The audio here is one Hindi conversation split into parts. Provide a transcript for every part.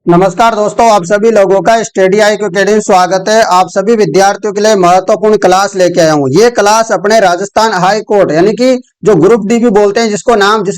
नमस्कार दोस्तों, आप सभी लोगों का स्टडी IQ अकेडमी स्वागत है। आप सभी विद्यार्थियों के लिए महत्वपूर्ण क्लास लेके आया हूँ। ये क्लास अपने राजस्थान हाई कोर्ट यानी कि जो ग्रुप डी भी बोलते हैं, जिसका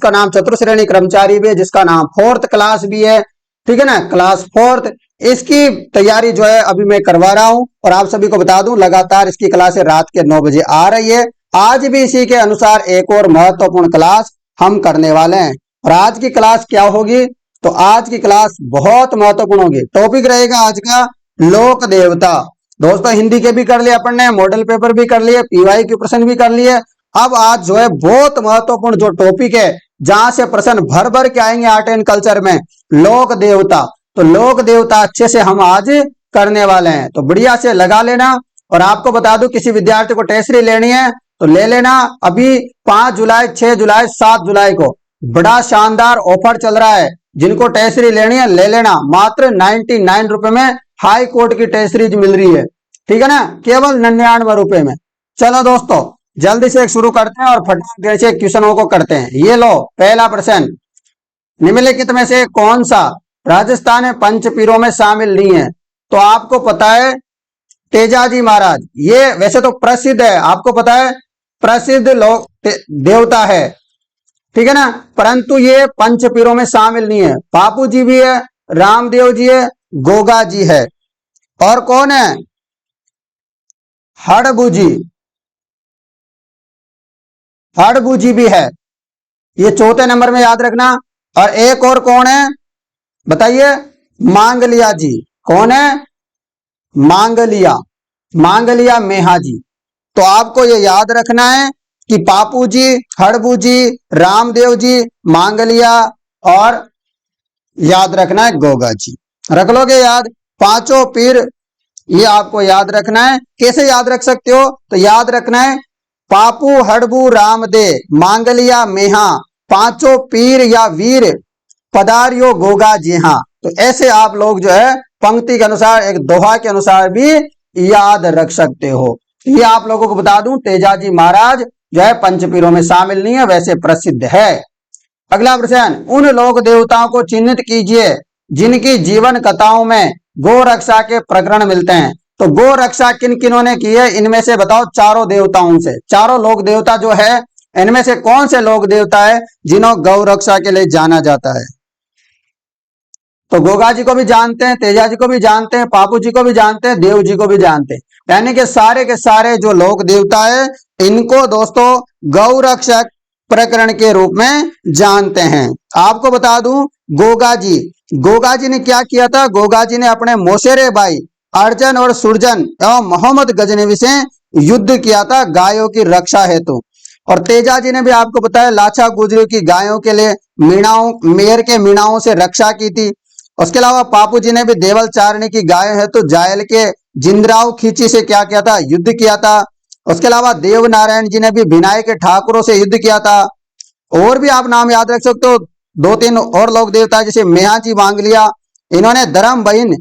नाम चतुर्श्रेणी कर्मचारी भी है, जिसका नाम फोर्थ क्लास भी है, ठीक है ना, क्लास फोर्थ। इसकी तैयारी जो है अभी मैं करवा रहा हूँ और आप सभी को बता दूं लगातार इसकी क्लासें रात के 9 बजे आ रही है। आज भी इसी के अनुसार एक और महत्वपूर्ण क्लास हम करने वाले हैं। और आज की क्लास क्या होगी? तो आज की क्लास बहुत महत्वपूर्ण होगी। टॉपिक रहेगा आज का लोक देवता। दोस्तों, हिंदी के भी कर लिए अपन ने, मॉडल पेपर भी कर लिए, PY के प्रश्न भी कर लिए। अब आज जो है बहुत महत्वपूर्ण जो टॉपिक है, जहां से प्रश्न भर भर के आएंगे आर्ट एंड कल्चर में, लोक देवता। तो लोक देवता अच्छे से हम आज करने वाले हैं, तो बढ़िया से लगा लेना। और आपको बता दूं, किसी विद्यार्थी को टेस्टरी लेनी है तो ले लेना। अभी 5 जुलाई, 6 जुलाई, 7 जुलाई को बड़ा शानदार ऑफर चल रहा है। जिनको टेस्टरी लेनी है ले लेना, मात्र 99 रुपए में हाई कोर्ट की टेस्टरीज मिल रही है, ठीक है ना, केवल 99 रुपए में। चलो दोस्तों, जल्दी से शुरू करते हैं और फटाफट से क्वेश्चनों को करते हैं। ये लो पहला प्रश्न, निम्नलिखित में से कौन सा राजस्थान में पंचपीरों में शामिल नहीं है? तो आपको पता है तेजाजी महाराज, ये वैसे तो प्रसिद्ध है, आपको पता है प्रसिद्ध लोक देवता है, ठीक है ना, परंतु ये पंचपीरों में शामिल नहीं है। बापू जी भी है, रामदेव जी है, गोगा जी है, और कौन है? हड़बू जी, हड़बू जी भी है, ये चौथे नंबर में याद रखना। और एक और कौन है बताइए? मांगलिया जी। कौन है? मांगलिया, मांगलिया मेहा जी। तो आपको ये याद रखना है कि पापू जी, हड़बू जी, रामदेव जी, मांगलिया, और याद रखना है गोगा जी। रख लोगे याद? पांचों पीर ये आपको याद रखना है। कैसे याद रख सकते हो? तो याद रखना है पापू, हड़बू, रामदेव, मांगलिया, मेहा, पांचों पीर या वीर पधारियो गोगा जी। हाँ, तो ऐसे आप लोग जो है पंक्ति के अनुसार, एक दोहा के अनुसार भी याद रख सकते हो। ये आप लोगों को बता दूं, तेजाजी महाराज जो है पंचपीरों में शामिल नहीं है, वैसे प्रसिद्ध है। अगला प्रश्न, उन लोक देवताओं को चिन्हित कीजिए जिनकी जीवन कथाओं में गो रक्षा के प्रकरण मिलते हैं। तो गो रक्षा किन किन्हों ने की है? इनमें से बताओ, चारों देवताओं से, चारों लोक देवता जो है, इनमें से कौन से लोक देवता है जिन्हों गौ रक्षा के लिए जाना जाता है? तो गोगा जी को भी जानते हैं, तेजा जी को भी जानते हैं, पापू जी को भी जानते हैं, देव जी को भी जानते हैं। यानी कि सारे के सारे जो लोक देवता है, इनको दोस्तों गौ रक्षक प्रकरण के रूप में जानते हैं। आपको बता दूं, गोगा जी ने क्या किया था? गोगा जी ने अपने मौसेरे भाई अर्जन और सुरजन एवं मोहम्मद गजनवी से युद्ध किया था गायों की रक्षा हेतु। और तेजा जी ने भी आपको बताया लाछा गुजरी की गायों के लिए मेयर के मीणाओं से रक्षा की थी। उसके अलावा पापू जी ने भी देवल चारणी की गाय है तो जायल के जिंदराव खींची से क्या किया था? युद्ध किया था। उसके अलावा देव नारायण जी ने भी भिनाई के ठाकुरों से युद्ध किया था। और भी आप नाम याद रख सकते हो, 2-3 और लोक देवता जैसे मेहा जी, मांगलिया, इन्होंने धर्म बहन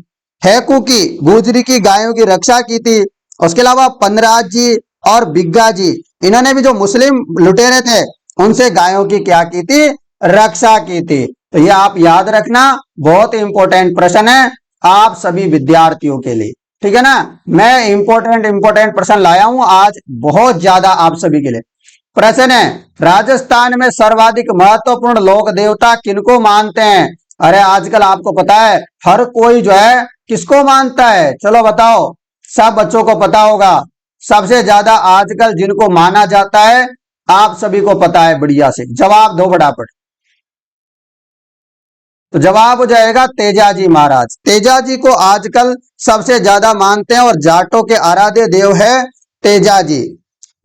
हैकू की गुजरी की गायों की रक्षा की थी। उसके अलावा पनराज जी और बिग्गा जी, इन्होंने भी जो मुस्लिम लुटेरे थे उनसे गायों की क्या की थी? रक्षा की थी। तो ये आप याद रखना, बहुत इंपॉर्टेंट प्रश्न है आप सभी विद्यार्थियों के लिए, ठीक है ना। मैं इंपॉर्टेंट प्रश्न लाया हूं आज बहुत ज्यादा आप सभी के लिए। प्रश्न है, राजस्थान में सर्वाधिक महत्वपूर्ण लोक देवता किनको मानते हैं? अरे आजकल आपको पता है हर कोई जो है किसको मानता है? चलो बताओ, सब बच्चों को पता होगा। सबसे ज्यादा आजकल जिनको माना जाता है आप सभी को पता है, बढ़िया से जवाब दो फटाफट। तो जवाब हो जाएगा तेजाजी महाराज। तेजाजी को आजकल सबसे ज्यादा मानते हैं और जाटों के आराध्य देव है तेजाजी,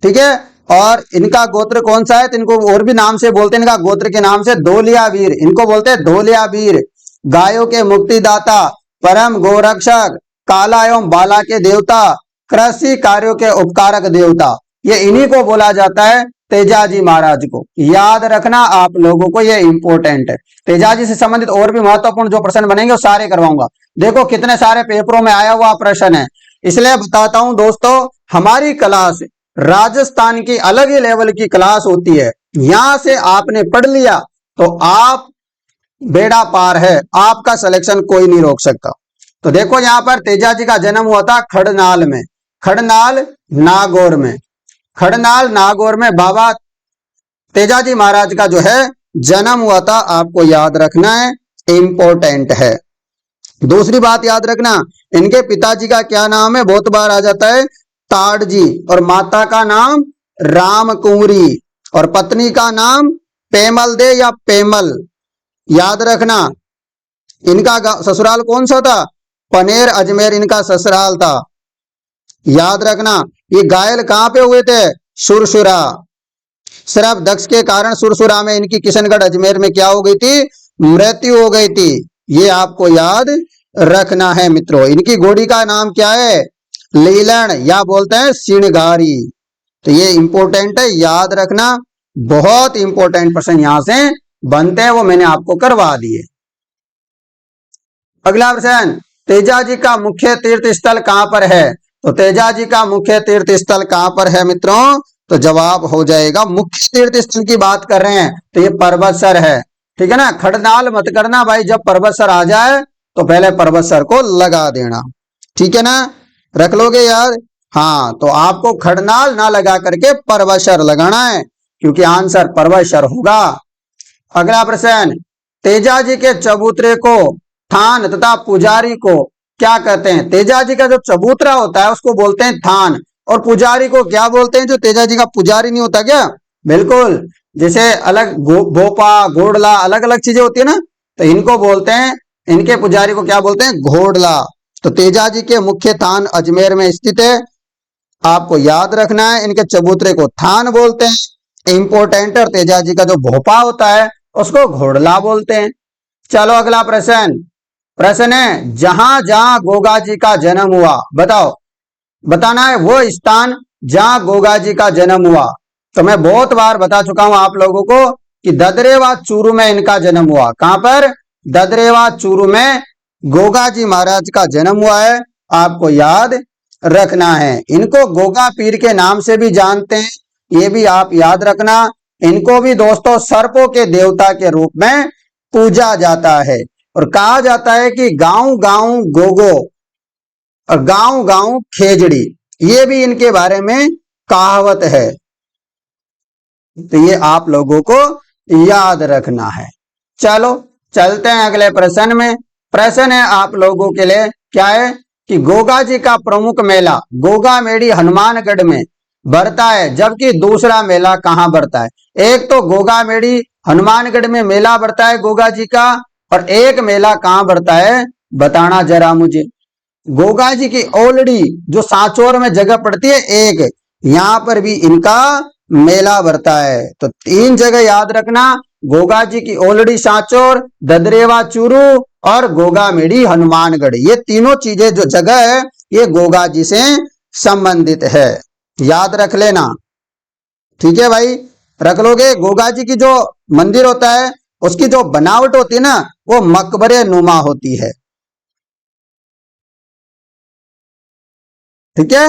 ठीक है। और इनका गोत्र कौन सा है? तो इनको और भी नाम से बोलते हैं, इनका गोत्र के नाम से धोलिया वीर, इनको बोलते हैं धोलिया वीर। गायों के मुक्तिदाता, परम गोरक्षक, काला एवं बाला के देवता, कृषि कार्यों के उपकारक देवता, ये इन्हीं को बोला जाता है तेजाजी महाराज को। याद रखना आप लोगों को, ये इंपॉर्टेंट है। तेजाजी से संबंधित और भी महत्वपूर्ण जो प्रश्न बनेंगे वो सारे करवाऊंगा। देखो कितने सारे पेपरों में आया हुआ प्रश्न है, इसलिए बताता हूं दोस्तों, हमारी क्लास राजस्थान की अलग ही लेवल की क्लास होती है। यहां से आपने पढ़ लिया तो आप बेड़ा पार है, आपका सिलेक्शन कोई नहीं रोक सकता। तो देखो यहां पर तेजा जी का जन्म हुआ था खड़नाल में, खड़नाल नागौर में, खड़नाल नागौर में बाबा तेजाजी महाराज का जो है जन्म हुआ था, आपको याद रखना है, इंपॉर्टेंट है। दूसरी बात याद रखना, इनके पिताजी का क्या नाम है, बहुत बार आ जाता है ताड़ जी, और माता का नाम राम कुंवरी, और पत्नी का नाम पेमल दे या पेमल। याद रखना, इनका ससुराल कौन सा था, पनेर अजमेर इनका ससुराल था। याद रखना, ये घायल कहां पे हुए थे, सुरसुरा, सिर्फ दक्ष के कारण सुरसुरा में इनकी किशनगढ़ अजमेर में क्या हो गई थी, मृत्यु हो गई थी। ये आपको याद रखना है मित्रों। इनकी घोड़ी का नाम क्या है, लीलन, या बोलते हैं सिणगारी। तो ये इंपॉर्टेंट है, याद रखना, बहुत इंपॉर्टेंट प्रश्न यहां से बनते हैं, वो मैंने आपको करवा दिए। अगला प्रश्न, तेजाजी का मुख्य तीर्थ स्थल कहां पर है, तो तेजाजी का मुख्य तीर्थ स्थल कहां पर है मित्रों, तो जवाब हो जाएगा, मुख्य तीर्थ स्थल की बात कर रहे हैं तो ये पर्वतसर है, ठीक है ना। खड़नाल मत करना भाई, जब पर्वतसर आ जाए तो पहले पर्वतसर को लगा देना, ठीक है ना, रख लोगे यार। हाँ, तो आपको खड़नाल ना लगा करके पर्वतसर लगाना है, क्योंकि आंसर पर्वतसर होगा। अगला प्रश्न, तेजाजी के चबूतरे को थान तथा पुजारी को क्या कहते हैं, तेजाजी का जो चबूतरा होता है उसको बोलते हैं थान, और पुजारी को क्या बोलते हैं, जो तेजाजी का पुजारी नहीं होता क्या, बिल्कुल, जैसे अलग भोपा घोड़ला अलग अलग चीजें होती है ना, तो इनको बोलते हैं, इनके पुजारी को क्या बोलते हैं, घोड़ला। तो तेजाजी के मुख्य थान अजमेर में स्थित है, आपको याद रखना है, इनके चबूतरे को थान बोलते हैं, इंपोर्टेंट। और तेजाजी का जो भोपा होता है उसको घोड़ला बोलते हैं। चलो अगला प्रश्न, प्रश्न है, जहां जहां गोगा जी का जन्म हुआ, बताओ, बताना है वो स्थान जहां गोगा जी का जन्म हुआ। तो मैं बहुत बार बता चुका हूं आप लोगों को कि ददरेवा चूरू में इनका जन्म हुआ। कहां पर, ददरेवा चूरू में गोगा जी महाराज का जन्म हुआ है, आपको याद रखना है। इनको गोगा पीर के नाम से भी जानते हैं, ये भी आप याद रखना। इनको भी दोस्तों सर्पों के देवता के रूप में पूजा जाता है, और कहा जाता है कि गांव गांव गोगो और गांव गांव खेजड़ी, ये भी इनके बारे में कहावत है। तो ये आप लोगों को याद रखना है। चलो चलते हैं अगले प्रश्न में। प्रश्न है आप लोगों के लिए, क्या है कि गोगा जी का प्रमुख मेला गोगा मेड़ी हनुमानगढ़ में बढ़ता है, जबकि दूसरा मेला कहां बढ़ता है। एक तो गोगा मेड़ी हनुमानगढ़ में मेला बढ़ता है गोगा जी का, और एक मेला कहां बढ़ता है, बताना जरा मुझे। गोगा जी की ऑलरेडी जो सांचौर में जगह पड़ती है एक, यहां पर भी इनका मेला बढ़ता है। तो तीन जगह याद रखना, गोगा जी की ऑलरेडी सांचौर, ददरेवा चूरू और गोगा मेड़ी हनुमानगढ़, ये तीनों चीजें जो जगह है ये गोगा जी से संबंधित है, याद रख लेना, ठीक है भाई, रख लोगे। गोगा जी की जो मंदिर होता है उसकी जो बनावट होती है ना, वो मकबरे नुमा होती है, ठीक है।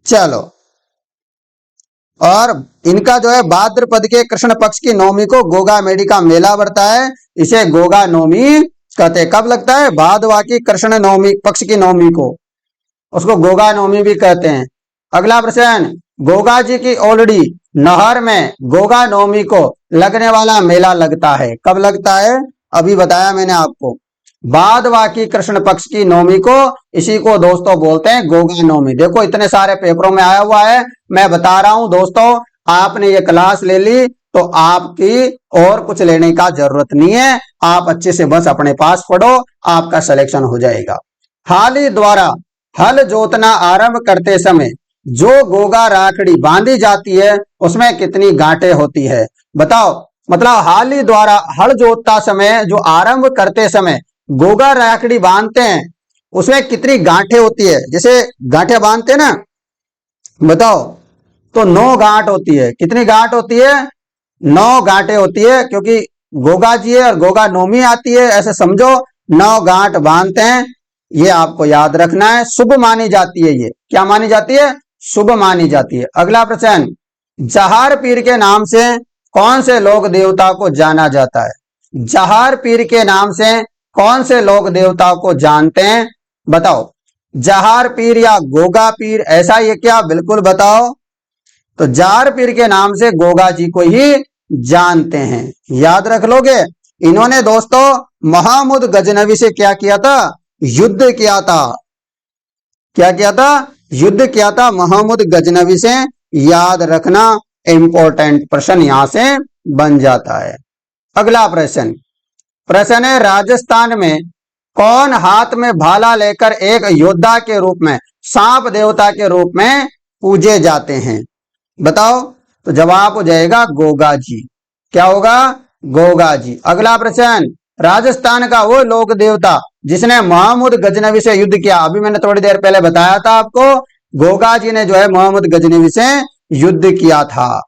चलो, और इनका जो है भाद्रपद के कृष्ण पक्ष की नवमी को गोगा मेड़ी का मेला बढ़ता है, इसे गोगा नवमी कहते हैं। कब लगता है, भादवा की कृष्ण नवमी पक्ष की नवमी को, उसको गोगा नवमी भी कहते हैं। अगला प्रश्न, गोगा जी की ऑलरेडी नहर में गोगा नवमी को लगने वाला मेला लगता है, कब लगता है, अभी बताया मैंने आपको, भादवा की कृष्ण पक्ष की नवमी को, इसी को दोस्तों बोलते हैं गोगा नवमी। देखो इतने सारे पेपरों में आया हुआ है, मैं बता रहा हूं दोस्तों, आपने ये क्लास ले ली तो आपकी और कुछ लेने का जरूरत नहीं है, आप अच्छे से बस अपने पास पढ़ो, आपका सिलेक्शन हो जाएगा। हाली द्वारा हल जोतना आरंभ करते समय जो गोगा राखड़ी बांधी जाती है उसमें कितनी गांठें होती है, बताओ। मतलब हाली द्वारा हल जोतता समय, जो आरंभ करते समय गोगा राखड़ी बांधते हैं उसमें कितनी गांठें होती है, जैसे गांठें बांधते हैं ना, बताओ। तो 9 गांठ होती है, कितनी गांठ होती है, 9 गांठें होती है, क्योंकि गोगा जी है और गोगा नवमी आती है, ऐसे समझो 9 गांठ बांधते हैं, ये आपको याद रखना है। शुभ मानी जाती है, ये क्या मानी जाती है, शुभ मानी जाती है। अगला प्रश्न, जहार पीर के नाम से कौन से लोक देवता को जाना जाता है, जहार पीर के नाम से कौन से लोक देवता को जानते हैं? बताओ। जहार पीर या गोगा पीर, ऐसा ये क्या? बिल्कुल बताओ। तो जार पीर के नाम से गोगा जी को ही जानते हैं, याद रख लोगे। इन्होंने दोस्तों महमूद गजनवी से क्या किया था? युद्ध किया था। क्या किया था? युद्ध किया था महमूद गजनवी से। याद रखना, इंपॉर्टेंट प्रश्न यहां से बन जाता है। अगला प्रश्न, प्रश्न है राजस्थान में कौन हाथ में भाला लेकर एक योद्धा के रूप में सांप देवता के रूप में पूजे जाते हैं? बताओ। तो जवाब हो जाएगा गोगा जी। क्या होगा? गोगा जी। अगला प्रश्न, राजस्थान का वो लोक देवता जिसने महमूद गजनवी से युद्ध किया, अभी मैंने थोड़ी देर पहले बताया था आपको, गोगा जी ने जो है महमूद गजनवी से युद्ध किया था।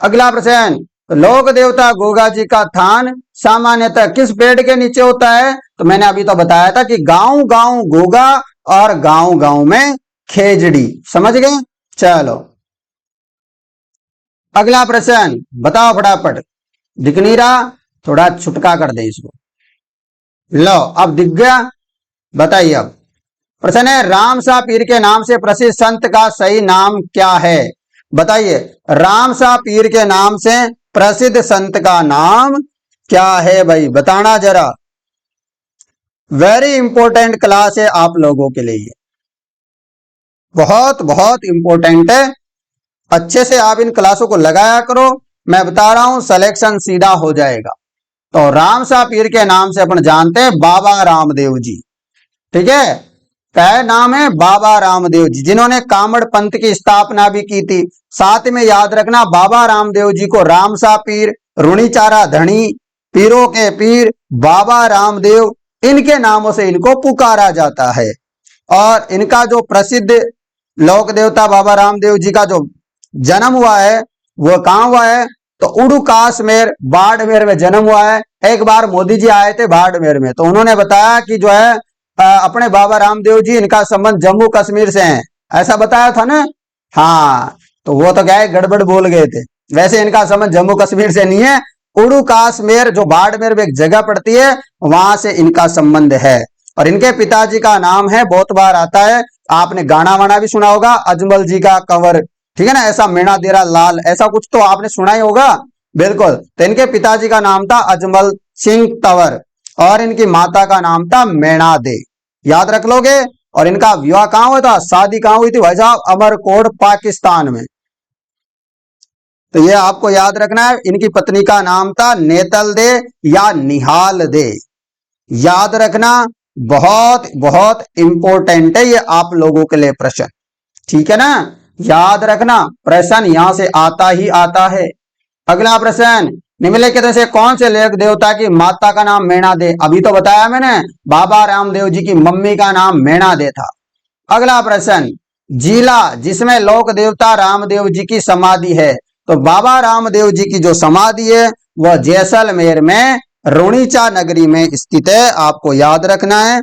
अगला प्रश्न, लोक देवता गोगा जी का स्थान सामान्यतः किस पेड़ के नीचे होता है? तो मैंने अभी तो बताया था कि गांव गांव गोगा और गांव गांव में खेजड़ी। समझ गए? चलो अगला प्रश्न बताओ फटाफट। दिख नहीं रहा? थोड़ा छुटका कर दे इसको। लो अब दिख गया। बताइए अब। प्रश्न है रामशाह पीर के नाम से प्रसिद्ध संत का सही नाम क्या है? बताइए। रामशाह पीर के नाम से प्रसिद्ध संत का नाम क्या है भाई? बताना जरा। वेरी इंपॉर्टेंट क्लास है आप लोगों के लिए, बहुत बहुत इंपॉर्टेंट है। अच्छे से आप इन क्लासों को लगाया करो। मैं बता रहा हूं सिलेक्शन सीधा हो जाएगा। तो रामशाह पीर के नाम से अपन जानते हैं बाबा रामदेव जी। ठीक है, क्या नाम है? बाबा रामदेव जी, जिन्होंने कामड़ पंथ की स्थापना भी की थी। साथ में याद रखना बाबा रामदेव जी को रामशाह पीर, रुणीचारा धनी, पीरों के पीर, बाबा रामदेव, इनके नामों से इनको पुकारा जाता है। और इनका जो प्रसिद्ध लोक देवता बाबा रामदेव जी का जो जन्म हुआ है वो कहां हुआ है? तो उड़ुकास में बाड़मेर में जन्म हुआ है। एक बार मोदी जी आए थे बाड़मेर में, तो उन्होंने बताया कि जो है अपने बाबा रामदेव जी, इनका संबंध जम्मू कश्मीर से है, ऐसा बताया था ना। हाँ, तो वो तो क्या है, गड़बड़ बोल गए थे। वैसे इनका संबंध जम्मू कश्मीर से नहीं है, उड़ुकास में जो बाड़मेर में एक जगह पड़ती है वहां से इनका संबंध है। और इनके पिताजी का नाम है, बहुत बार आता है, आपने गाना वाना भी सुना होगा, अजमल जी का कंवर। ठीक है ना, ऐसा मेणा देरा लाल, ऐसा कुछ तो आपने सुना ही होगा। बिल्कुल। तो इनके पिताजी का नाम था अजमल सिंह तंवर और इनकी माता का नाम था मेणा दे। याद रख लोगे। और इनका विवाह कहां हुआ था? शादी कहां हुई थी भाई साहब? अमरकोट पाकिस्तान में। तो ये आपको याद रखना है। इनकी पत्नी का नाम था नेतल दे या निहाल दे। याद रखना, बहुत बहुत इंपॉर्टेंट है ये आप लोगों के लिए प्रश्न। ठीक है ना, याद रखना, प्रश्न यहां से आता ही आता है। अगला प्रश्न, निम्नलिखित में से कौन से लोक देवता की माता का नाम मेणा दे? अभी तो बताया मैंने, बाबा रामदेव जी की मम्मी का नाम मेणा दे था। अगला प्रश्न, जिला जिसमें लोक देवता रामदेव जी की समाधि है? तो बाबा रामदेव जी की जो समाधि है वह जैसलमेर में रुणीचा नगरी में स्थित है। आपको याद रखना है।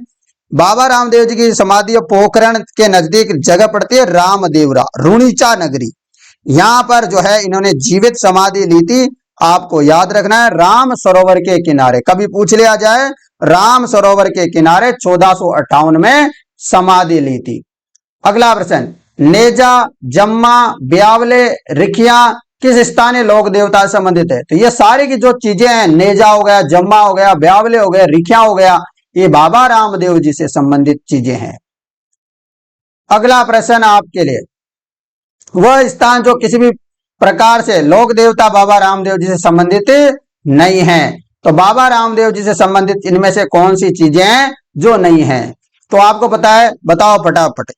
बाबा रामदेव जी की समाधि पोखरण के नजदीक जगह पड़ती है रामदेवरा, रुणीचा नगरी। यहां पर जो है इन्होंने जीवित समाधि ली थी। आपको याद रखना है, राम सरोवर के किनारे। कभी पूछ लिया जाए, राम सरोवर के किनारे 1458 में समाधि ली थी। अगला प्रश्न, नेजा, जम्मा, ब्यावले, रिखिया किस स्थानीय लोक देवता से संबंधित है? तो ये सारी की जो चीजें हैं, नेजा हो गया, जम्मा हो गया, ब्यावले हो गया, रिखिया हो गया, ये बाबा रामदेव जी से संबंधित चीजें हैं। अगला प्रश्न आपके लिए, वह स्थान जो किसी भी प्रकार से लोक देवता बाबा रामदेव जी से संबंधित नहीं है। तो बाबा रामदेव जी से संबंधित इनमें से कौन सी चीजें हैं जो नहीं है? तो आपको पता है, बताओ फटाफट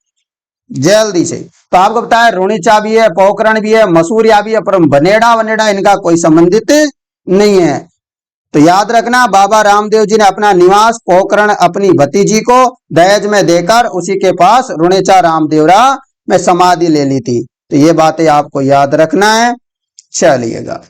जल्दी से। तो आपको पता है रुणीचा भी है, पोखरण भी है, मसूरिया भी है, पर बनेड़ा वनेड़ा इनका कोई संबंधित नहीं है। तो याद रखना, बाबा रामदेव जी ने अपना निवास पोखरण अपनी भतीजी को दहेज में देकर उसी के पास रुणीचा रामदेवरा में समाधि ले ली थी। तो ये बातें आपको याद रखना है। चलिएगा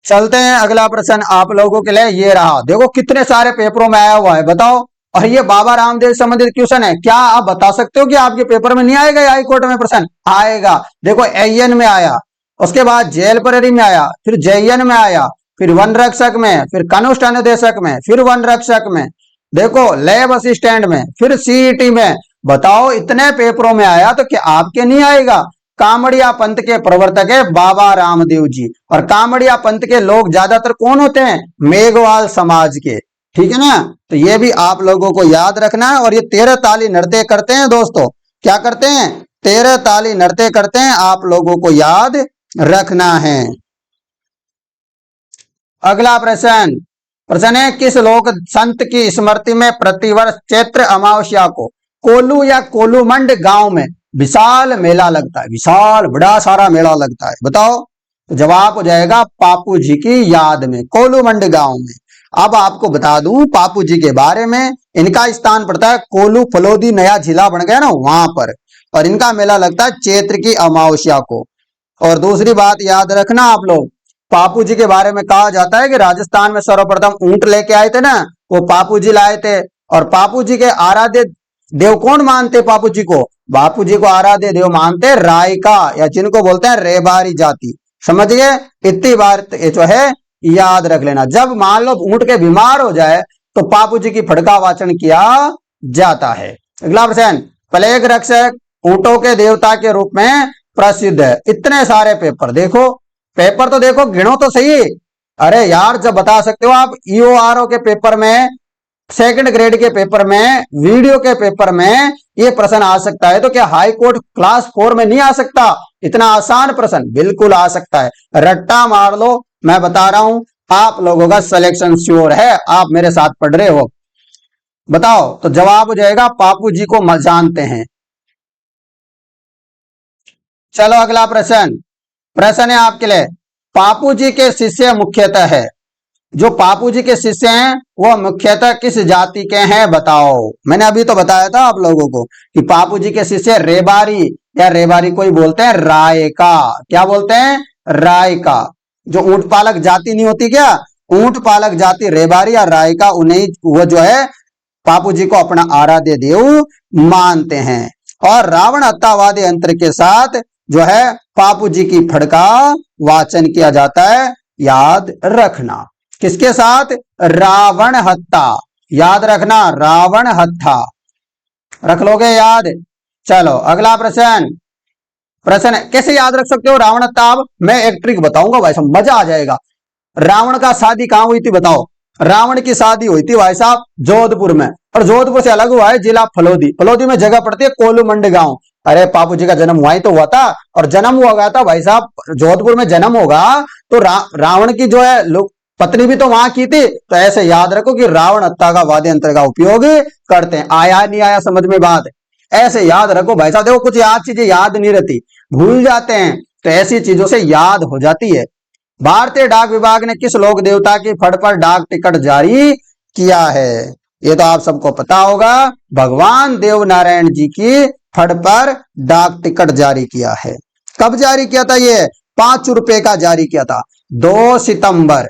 चलते हैं। अगला प्रश्न आप लोगों के लिए ये रहा। देखो कितने सारे पेपरों में आया हुआ है, बताओ। और ये बाबा रामदेव से संबंधित क्वेश्चन है। क्या आप बता सकते हो कि आपके पेपर में नहीं आएगा? हाई कोर्ट में प्रश्न आएगा। देखो एन में आया, उसके बाद जेलपरी में आया, फिर जेएन में आया, फिर वन रक्षक में, फिर कनिष्ठ अनुदेशक में, फिर वन रक्षक में, देखो लैब असिस्टेंट में, फिर सीईटी में। बताओ इतने पेपरों में आया तो क्या आपके नहीं आएगा। कामड़िया पंथ के प्रवर्तक है बाबा रामदेव जी, और कामड़िया पंथ के लोग ज्यादातर कौन होते हैं, मेघवाल समाज के। ठीक है ना, तो ये भी आप लोगों को याद रखना है। और ये 13 ताली नृत्य करते हैं दोस्तों, क्या करते हैं, 13 ताली नृत्य करते हैं, आप लोगों को याद रखना है। अगला प्रश्न, प्रश्न है किस लोक संत की स्मृति में प्रतिवर्ष चैत्र अमावस्या को कोल्लू या कोल्लूमंड गांव में विशाल मेला लगता है, विशाल बड़ा सारा मेला लगता है। बताओ, तो जवाब हो जाएगा पापू जी की याद में, कोल्लूमंड गांव में। अब आपको बता दूं पापू जी के बारे में, इनका स्थान पड़ता है कोल्लू फलोदी, नया जिला बन गया ना वहां पर, और इनका मेला लगता है चैत्र की अमावस्या को। और दूसरी बात याद रखना आप लोग, पापू जी के बारे में कहा जाता है कि राजस्थान में सर्वप्रथम ऊंट लेके आए थे ना, वो पापू जी लाए थे। और पापू जी के आराध्य देव कौन मानते पापू जी को, बापू जी को आराध्य देव मानते रायका, या जिनको बोलते हैं रेबारी जाति। समझ गए, इतनी बार जो है याद रख लेना। जब मान लो ऊंट के बीमार हो जाए तो पापू जी की फड़का वाचन किया जाता है। अगला प्रश्न, प्लेग रक्षक ऊंटों के देवता के रूप में प्रसिद्ध है। इतने सारे पेपर देखो, पेपर तो देखो, गिनो तो सही। अरे यार, जब बता सकते हो आप ईओआरओ के पेपर में, सेकंड ग्रेड के पेपर में, वीडियो के पेपर में ये प्रश्न आ सकता है, तो क्या हाई कोर्ट क्लास 4 में नहीं आ सकता? इतना आसान प्रश्न बिल्कुल आ सकता है, रट्टा मार लो। मैं बता रहा हूं, आप लोगों का सिलेक्शन श्योर है, आप मेरे साथ पढ़ रहे हो। बताओ, तो जवाब हो जाएगा पापू जी को जानते हैं। चलो अगला प्रश्न, प्रश्न है आपके लिए, पापू जी के शिष्य मुख्यतः है, जो पापू जी के शिष्य हैं वो मुख्यतः किस जाति के हैं? बताओ। मैंने अभी तो बताया था आप लोगों को कि पापू जी के शिष्य रेबारी, या रेबारी कोई बोलते हैं रायका। क्या बोलते हैं? रायका। जो ऊंट पालक जाति नहीं होती क्या, ऊंट पालक जाति रेबारी या रायका, उन्हें वो जो है पापू जी को अपना आराध्य देव मानते हैं। और रावण हत्यावादी यंत्र के साथ जो है पापू जी की फड़का वाचन किया जाता है, याद रखना। किसके साथ? रावण हत्या, याद रखना, रावण हत्या रख लोगे याद। चलो अगला प्रश्न, प्रश्न कैसे याद रख सकते हो रावण हत्या? मैं एक ट्रिक बताऊंगा भाई साहब, मजा आ जाएगा। रावण का शादी कहां हुई थी बताओ? रावण की शादी हुई थी भाई साहब जोधपुर में, और जोधपुर से अलग हुआ है जिला फलोदी। फलोदी में जगह पड़ती है कोल्लूमंड गांव। अरे पापू जी का जन्म वहीं तो हुआ था, और जन्म हुआ गया था भाई साहब जोधपुर में जन्म होगा तो रावण की जो है पत्नी भी तो वहां की थी। तो ऐसे याद रखो कि रावण हत्या का वाद्य यंत्र का उपयोग करते हैं। आया नहीं आया समझ में बात? ऐसे याद रखो भाई साहब। देखो कुछ याद चीजें याद नहीं रहती, भूल जाते हैं, तो ऐसी चीजों से याद हो जाती है। भारतीय डाक विभाग ने किस लोक देवता की फड़ पर डाक टिकट जारी किया है? ये तो आप सबको पता होगा, भगवान देव नारायण जी की फड़ पर डाक टिकट जारी किया है। कब जारी किया था? ये 5 रुपए का जारी किया था, 2 सितंबर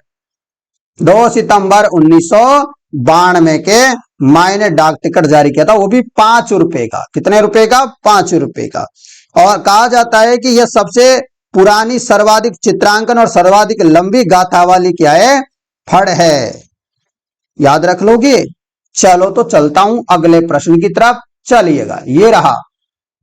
1992 के मायने डाक टिकट जारी किया था, वो भी 5 रुपए का। कितने रुपए का? 5 रुपए का। और कहा जाता है कि यह सबसे पुरानी, सर्वाधिक चित्रांकन और सर्वाधिक लंबी गाथा वाली क्या है? फड़ है। याद रख लोगे। चलो तो चलता हूं अगले प्रश्न की तरफ, चलिएगा। ये रहा,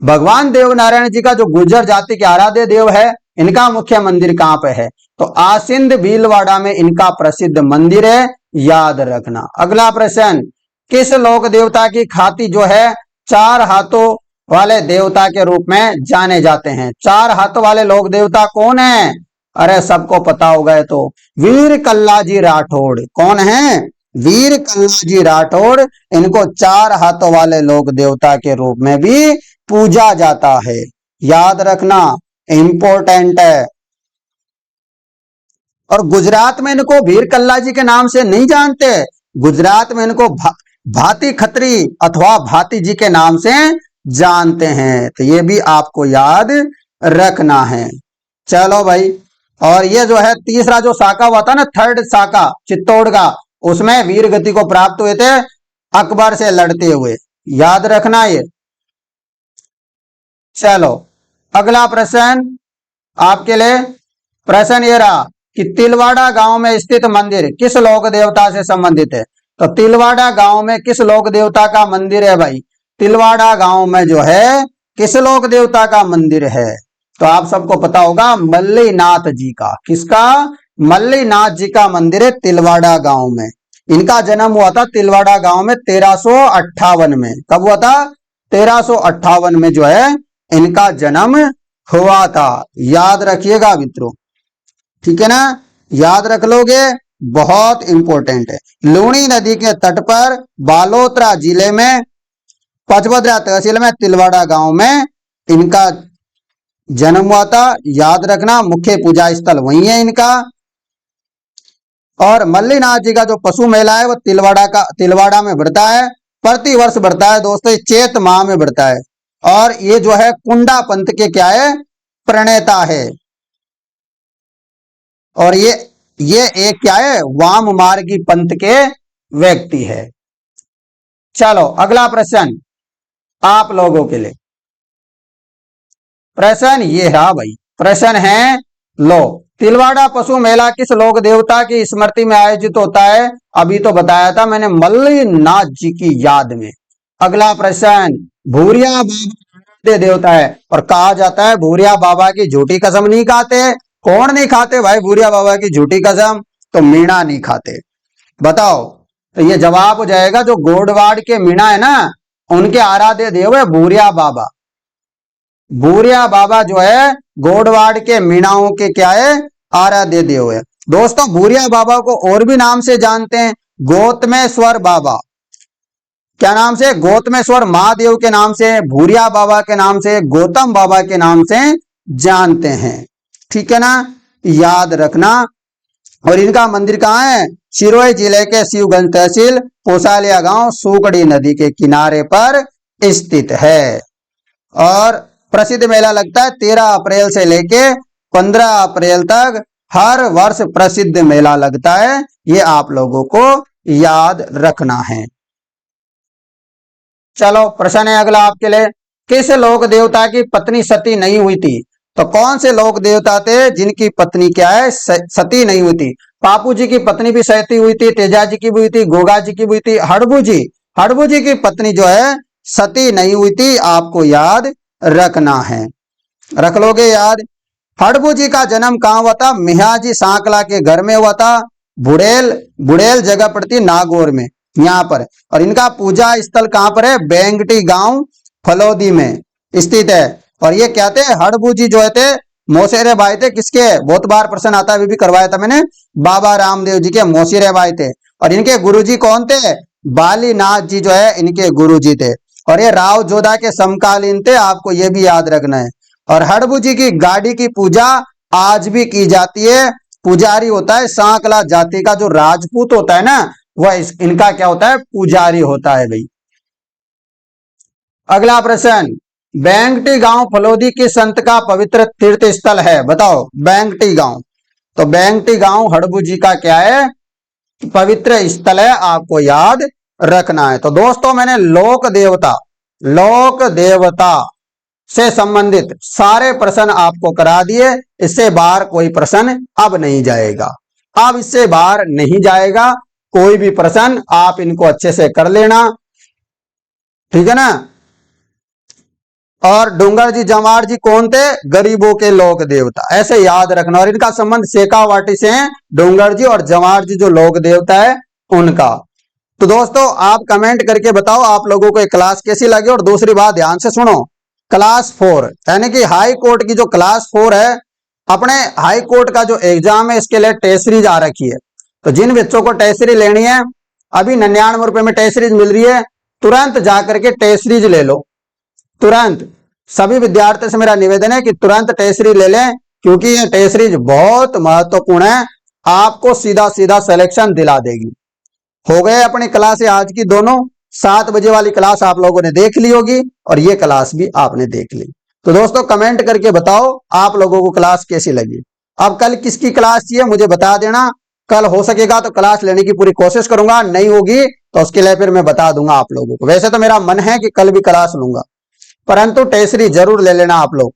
भगवान देव नारायण जी का जो गुर्जर जाति के आराध्य देव है, इनका मुख्य मंदिर कहां पे है? तो आसिंद भीलवाड़ा में इनका प्रसिद्ध मंदिर है, याद रखना। अगला प्रश्न, किस लोक देवता की खाती जो है 4 हाथों वाले देवता के रूप में जाने जाते हैं? 4 हाथों वाले लोक देवता कौन है? अरे सबको पता होगा, तो वीर कल्लाजी राठौड़। कौन है? वीर कल्लाजी राठौड़। इनको 4 हाथों वाले लोक देवता के रूप में भी पूजा जाता है, याद रखना, इंपॉर्टेंट है। और गुजरात में इनको वीर कल्लाजी के नाम से नहीं जानते, गुजरात में इनको भाती खत्री अथवा भाती जी के नाम से जानते हैं। तो ये भी आपको याद रखना है। चलो भाई, और ये जो है तीसरा जो शाखा हुआ था ना, 3rd शाखा चित्तौड़ का, उसमें वीर गति को प्राप्त हुए थे अकबर से लड़ते हुए, याद रखना ये। चलो अगला प्रश्न, आपके लिए प्रश्न ये रहा कि तिलवाड़ा गांव में स्थित मंदिर किस लोक देवता से संबंधित है। तो तिलवाड़ा गांव में किस लोक देवता का मंदिर है भाई? तिलवाड़ा गांव में जो है किस लोक देवता का मंदिर है? तो आप सबको पता होगा मल्लीनाथ जी का। किसका? मल्लीनाथ जी का मंदिर है तिलवाड़ा गांव में। इनका जन्म हुआ था तिलवाड़ा गांव में 1358 में। कब हुआ था? 1358 में जो है इनका जन्म हुआ था। याद रखिएगा मित्रों, ठीक है ना, याद रख लोगे, बहुत इंपॉर्टेंट है। लूणी नदी के तट पर बालोतरा जिले में पचभद्रा तहसील में तिलवाड़ा गांव में इनका जन्म हुआ था। याद रखना, मुख्य पूजा स्थल वही है इनका। और मल्लीनाथ जी का जो पशु मेला है वो तिलवाड़ा में बढ़ता है, प्रति वर्ष बढ़ता है दोस्तों, चैत माह में बढ़ता है। और ये जो है कुंडा पंथ के क्या है? प्रणेता है। और ये एक क्या है? वाम मार्गी पंथ के व्यक्ति है। चलो अगला प्रश्न आप लोगों के लिए। प्रश्न ये है भाई, प्रश्न है लो, तिलवाड़ा पशु मेला किस लोक देवता की स्मृति में आयोजित होता है? अभी तो बताया था मैंने, मल्लीनाथ जी की याद में। अगला प्रश्न, भूरिया बाबा देवता है और कहा जाता है भूरिया बाबा की झूठी कसम नहीं खाते। कौन नहीं खाते भाई भूरिया बाबा की झूठी कसम? तो मीणा नहीं खाते। बताओ, तो ये जवाब हो जाएगा जो गोडवाड़ के मीणा है ना, उनके आराध्य देव है भूरिया बाबा। भूरिया बाबा जो है गोडवाड़ के मीणाओं के क्या है? आराध्य देव है। दोस्तों भूरिया बाबा को और भी नाम से जानते हैं, गौतमेश्वर बाबा। क्या नाम से? गौतमेश्वर महादेव के नाम से, भूरिया बाबा के नाम से, गौतम बाबा के नाम से जानते हैं। ठीक है ना, याद रखना। और इनका मंदिर कहाँ है? सिरोही जिले के शिवगंज तहसील पोसालिया गांव सुकड़ी नदी के किनारे पर स्थित है। और प्रसिद्ध मेला लगता है 13 अप्रैल से लेके 15 अप्रैल तक, हर वर्ष प्रसिद्ध मेला लगता है। ये आप लोगों को याद रखना है। चलो प्रश्न है अगला आपके लिए, किस लोक देवता की पत्नी सती नहीं हुई थी? तो कौन से लोक देवता थे जिनकी पत्नी क्या है? सती नहीं हुई थी। पापू जी की पत्नी भी सती हुई थी, तेजा जी की भी हुई थी, गोगा जी की भी हुई थी, हड़बू जी की पत्नी जो है सती नहीं हुई थी। आपको याद रखना है, रख लोगे याद। हड़बू जी का जन्म कहाँ हुआ था? मिहाजी सांकला के घर में हुआ था। बुड़ेल जगह पड़ती नागौर में, यहाँ पर। और इनका पूजा स्थल कहाँ पर है? बेंगटी गांव फलोदी में स्थित है। और ये क्या थे? हड़बू जी जो थे मौसेरे भाई थे। किसके? बहुत बार प्रश्न आता है, भी करवाया था मैंने, बाबा रामदेव जी के मौसेरे भाई थे। और इनके गुरुजी कौन थे? बालीनाथ जी जो है इनके गुरुजी थे। और ये राव जोधा के समकालीन थे, आपको ये भी याद रखना है। और हड़बू जी की गाड़ी की पूजा आज भी की जाती है। पुजारी होता है सांकला जाति का जो राजपूत होता है ना, वह इनका क्या होता है? पुजारी होता है भाई। अगला प्रश्न, बेंगटी गांव फलोदी के संत का पवित्र तीर्थ स्थल है? बताओ, बेंगटी गांव। तो बेंगटी गांव हड़बू जी का क्या है? पवित्र स्थल है, आपको याद रखना है। तो दोस्तों मैंने लोक देवता से संबंधित सारे प्रश्न आपको करा दिए। इससे बाहर कोई प्रश्न अब नहीं जाएगा, अब इससे बाहर नहीं जाएगा कोई भी प्रश्न। आप इनको अच्छे से कर लेना, ठीक है ना। और डोंगर जी जमार जी कौन थे? गरीबों के लोक देवता, ऐसे याद रखना। और इनका संबंध शेखावाटी से है, डोंगर जी और जमार जी जो लोक देवता है उनका। तो दोस्तों आप कमेंट करके बताओ आप लोगों को ये क्लास कैसी लगी। और दूसरी बात ध्यान से सुनो, क्लास 4 यानी कि हाई कोर्ट की जो क्लास 4 है, अपने हाई कोर्ट का जो एग्जाम है इसके लिए टेस्ट सीरीज आ रखी है। तो जिन बच्चों को टेस्ट सीरीज लेनी है, अभी 99 रुपए में टेस्ट सीरीज मिल रही है, तुरंत जाकर के टेस्ट सीरीज ले लो। तुरंत सभी विद्यार्थियों से मेरा निवेदन है कि तुरंत टेस्ट सीरीज ले लें, क्योंकि ये टेस्ट सीरीज बहुत महत्वपूर्ण है, आपको सीधा सीधा सिलेक्शन दिला देगी। हो गए अपनी क्लास आज की दोनों, 7 बजे वाली क्लास आप लोगों ने देख ली होगी और ये क्लास भी आपने देख ली। तो दोस्तों कमेंट करके बताओ आप लोगों को क्लास कैसी लगी। अब कल किसकी क्लास चाहिए मुझे बता देना, कल हो सकेगा तो क्लास लेने की पूरी कोशिश करूंगा, नहीं होगी तो उसके लिए फिर मैं बता दूंगा आप लोगों को। वैसे तो मेरा मन है कि कल भी क्लास लूंगा, परंतु टेस्ट सीरीज जरूर ले लेना आप लोग,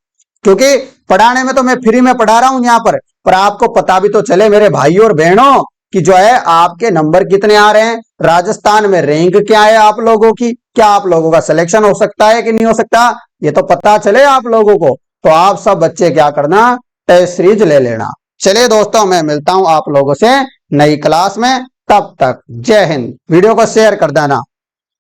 क्योंकि पढ़ाने में तो मैं फ्री में पढ़ा रहा हूं यहाँ पर आपको पता भी तो चले मेरे भाइयों और बहनों कि जो है आपके नंबर कितने आ रहे हैं, राजस्थान में रैंक क्या है आप लोगों की, क्या आप लोगों का सिलेक्शन हो सकता है कि नहीं हो सकता, ये तो पता चले आप लोगों को। तो आप सब बच्चे क्या करना, टेस्ट सीरीज ले लेना। चलिए दोस्तों, मैं मिलता हूं आप लोगों से नई क्लास में, तब तक जय हिंद। वीडियो को शेयर कर देना।